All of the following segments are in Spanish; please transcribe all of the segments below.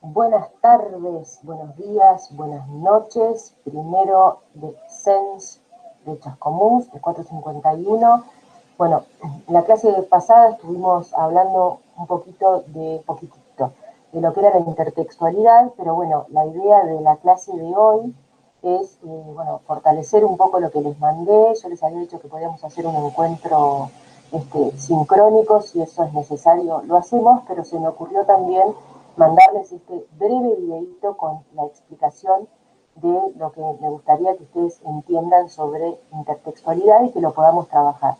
Buenas tardes, buenos días, buenas noches. Primero de SENS de Chascomús, de 451. Bueno, en la clase pasada estuvimos hablando poquitito, de lo que era la intertextualidad, pero bueno, la idea de la clase de hoy es, fortalecer un poco lo que les mandé. Yo les había dicho que podíamos hacer un encuentro sincrónico, si eso es necesario, lo hacemos, pero se me ocurrió también mandarles este breve videito con la explicación de lo que me gustaría que ustedes entiendan sobre intertextualidad y que lo podamos trabajar.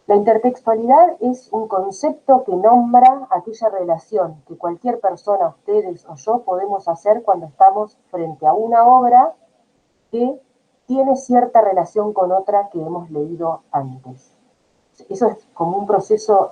La intertextualidad es un concepto que nombra aquella relación que cualquier persona, ustedes o yo, podemos hacer cuando estamos frente a una obra que tiene cierta relación con otra que hemos leído antes. Eso es como un proceso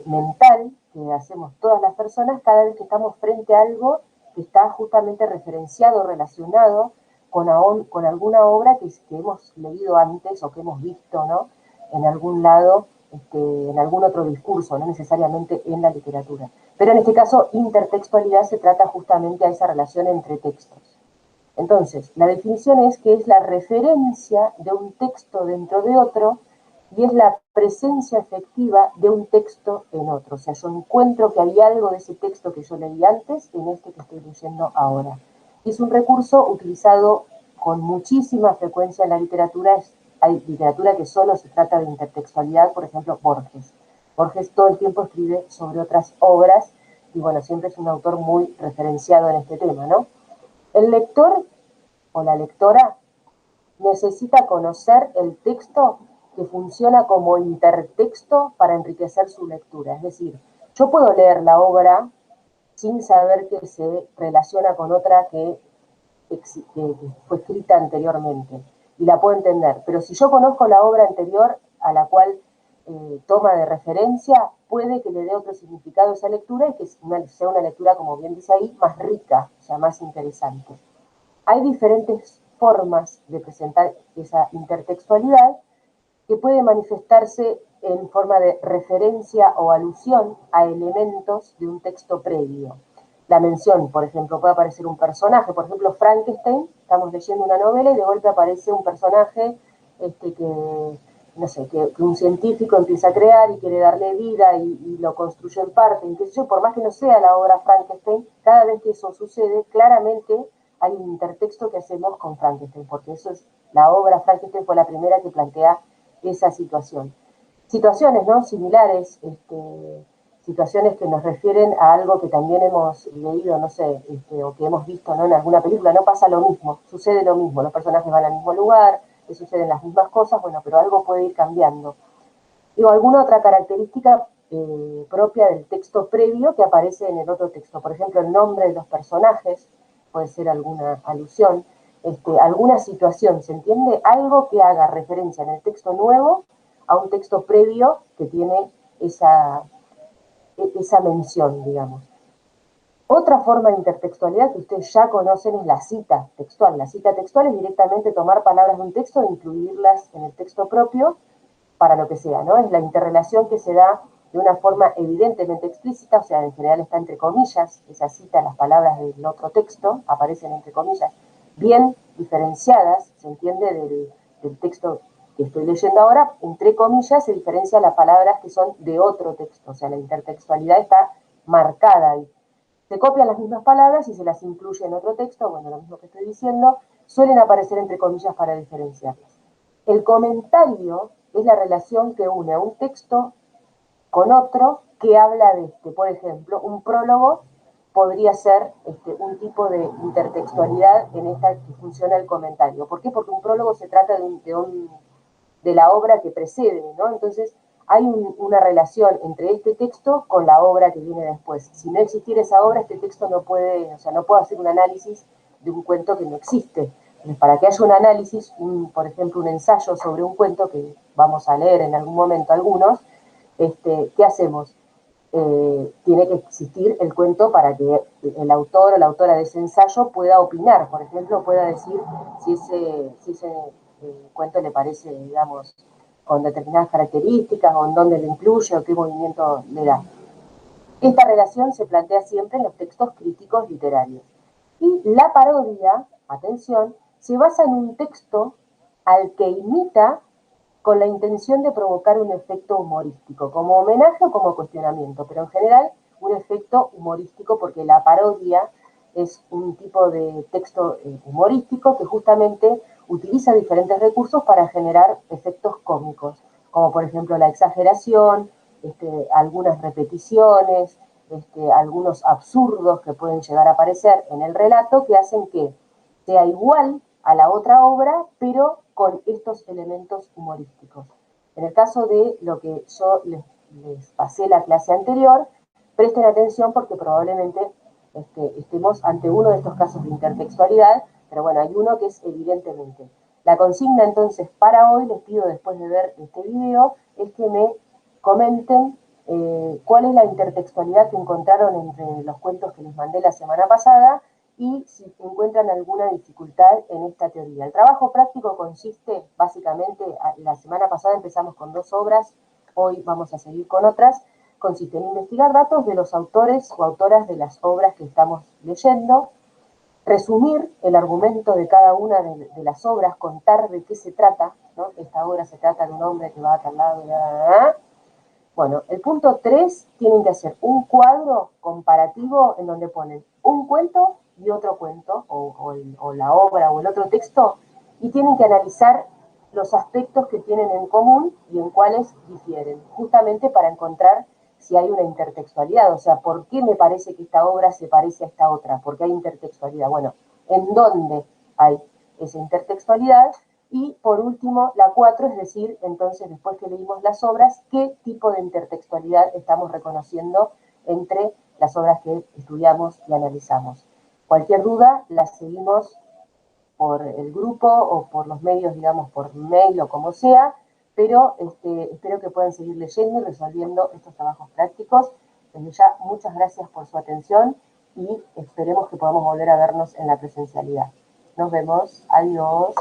mental que hacemos todas las personas cada vez que estamos frente a algo que está justamente referenciado, relacionado con alguna obra que hemos leído antes o que hemos visto, ¿no? En algún lado, en algún otro discurso, no necesariamente en la literatura. Pero en este caso, intertextualidad se trata justamente a esa relación entre textos. Entonces, la definición es que es la referencia de un texto dentro de otro y es la presencia efectiva de un texto en otro. O sea, yo encuentro que hay algo de ese texto que yo leí antes en este que estoy leyendo ahora. Y es un recurso utilizado con muchísima frecuencia en la literatura. Hay literatura que solo se trata de intertextualidad, por ejemplo, Borges. Borges todo el tiempo escribe sobre otras obras y bueno, siempre es un autor muy referenciado en este tema, ¿no? El lector o la lectora necesita conocer el texto que funciona como intertexto para enriquecer su lectura. Es decir, yo puedo leer la obra sin saber que se relaciona con otra que fue escrita anteriormente y la puedo entender. Pero si yo conozco la obra anterior a la cual toma de referencia, puede que le dé otro significado a esa lectura y que sea una lectura, como bien dice ahí, más rica, o sea, más interesante. Hay diferentes formas de presentar esa intertextualidad que puede manifestarse en forma de referencia o alusión a elementos de un texto previo. La mención, por ejemplo, puede aparecer un personaje, por ejemplo, Frankenstein, estamos leyendo una novela y de golpe aparece un personaje que, no sé, que un científico empieza a crear y quiere darle vida y lo construye en parte, y qué sé yo, por más que no sea la obra Frankenstein, cada vez que eso sucede, claramente hay un intertexto que hacemos con Frankenstein, porque eso es, la obra Frankenstein fue la primera que plantea esa situación. Situaciones, ¿no? Similares, situaciones que nos refieren a algo que también hemos leído, no sé, o que hemos visto, ¿no? En alguna película, no pasa lo mismo, sucede lo mismo, los personajes van al mismo lugar, les suceden las mismas cosas, bueno, pero algo puede ir cambiando. Digo, alguna otra característica propia del texto previo que aparece en el otro texto. Por ejemplo, el nombre de los personajes, puede ser alguna alusión, alguna situación, ¿se entiende? Algo que haga referencia en el texto nuevo a un texto previo que tiene esa mención, digamos. Otra forma de intertextualidad que ustedes ya conocen es la cita textual. La cita textual es directamente tomar palabras de un texto e incluirlas en el texto propio para lo que sea, ¿no? Es la interrelación que se da de una forma evidentemente explícita, o sea, en general está entre comillas, esa cita, las palabras del otro texto aparecen entre comillas, bien diferenciadas, se entiende del texto que estoy leyendo ahora, entre comillas se diferencian las palabras que son de otro texto, o sea, la intertextualidad está marcada ahí. Se copian las mismas palabras y se las incluye en otro texto, bueno, lo mismo que estoy diciendo, suelen aparecer entre comillas para diferenciarlas. El comentario es la relación que une a un texto con otro que habla de este. Por ejemplo, un prólogo podría ser un tipo de intertextualidad en esta que funciona el comentario. ¿Por qué? Porque un prólogo se trata de la obra que precede, ¿no? Entonces, hay una relación entre este texto con la obra que viene después. Si no existiera esa obra, este texto no puede, o sea, no puedo hacer un análisis de un cuento que no existe. Entonces, para que haya un análisis, por ejemplo, un ensayo sobre un cuento que vamos a leer en algún momento algunos, ¿qué hacemos? Tiene que existir el cuento para que el autor o la autora de ese ensayo pueda opinar, por ejemplo, pueda decir si ese cuento le parece, digamos, con determinadas características o en dónde lo incluye o qué movimiento le da. Esta relación se plantea siempre en los textos críticos literarios. Y la parodia, atención, se basa en un texto al que imita con la intención de provocar un efecto humorístico, como homenaje o como cuestionamiento, pero en general un efecto humorístico porque la parodia es un tipo de texto humorístico que justamente utiliza diferentes recursos para generar efectos cómicos, como por ejemplo la exageración, algunas repeticiones, algunos absurdos que pueden llegar a aparecer en el relato que hacen que sea igual a la otra obra, pero con estos elementos humorísticos. En el caso de lo que yo les pasé la clase anterior, presten atención porque probablemente estemos ante uno de estos casos de intertextualidad, pero bueno, hay uno que es evidentemente. La consigna entonces para hoy, les pido después de ver este video, es que me comenten cuál es la intertextualidad que encontraron entre los cuentos que les mandé la semana pasada y si encuentran alguna dificultad en esta teoría. El trabajo práctico consiste básicamente, la semana pasada empezamos con 2 obras, hoy vamos a seguir con otras, consiste en investigar datos de los autores o autoras de las obras que estamos leyendo, resumir el argumento de cada una de las obras, contar de qué se trata, ¿no? Esta obra se trata de un hombre que va a tal lado, bueno, el punto 3 tienen que hacer un cuadro comparativo en donde ponen un cuento y otro cuento, o la obra o el otro texto, y tienen que analizar los aspectos que tienen en común y en cuáles difieren, justamente para encontrar si hay una intertextualidad, o sea, ¿por qué me parece que esta obra se parece a esta otra? ¿Por qué hay intertextualidad? Bueno, ¿en dónde hay esa intertextualidad? Y por último, la 4, es decir, entonces después que leímos las obras, qué tipo de intertextualidad estamos reconociendo entre las obras que estudiamos y analizamos. Cualquier duda la seguimos por el grupo o por los medios, digamos, por mail o como sea, pero espero que puedan seguir leyendo y resolviendo estos trabajos prácticos. Desde ya, muchas gracias por su atención y esperemos que podamos volver a vernos en la presencialidad. Nos vemos. Adiós.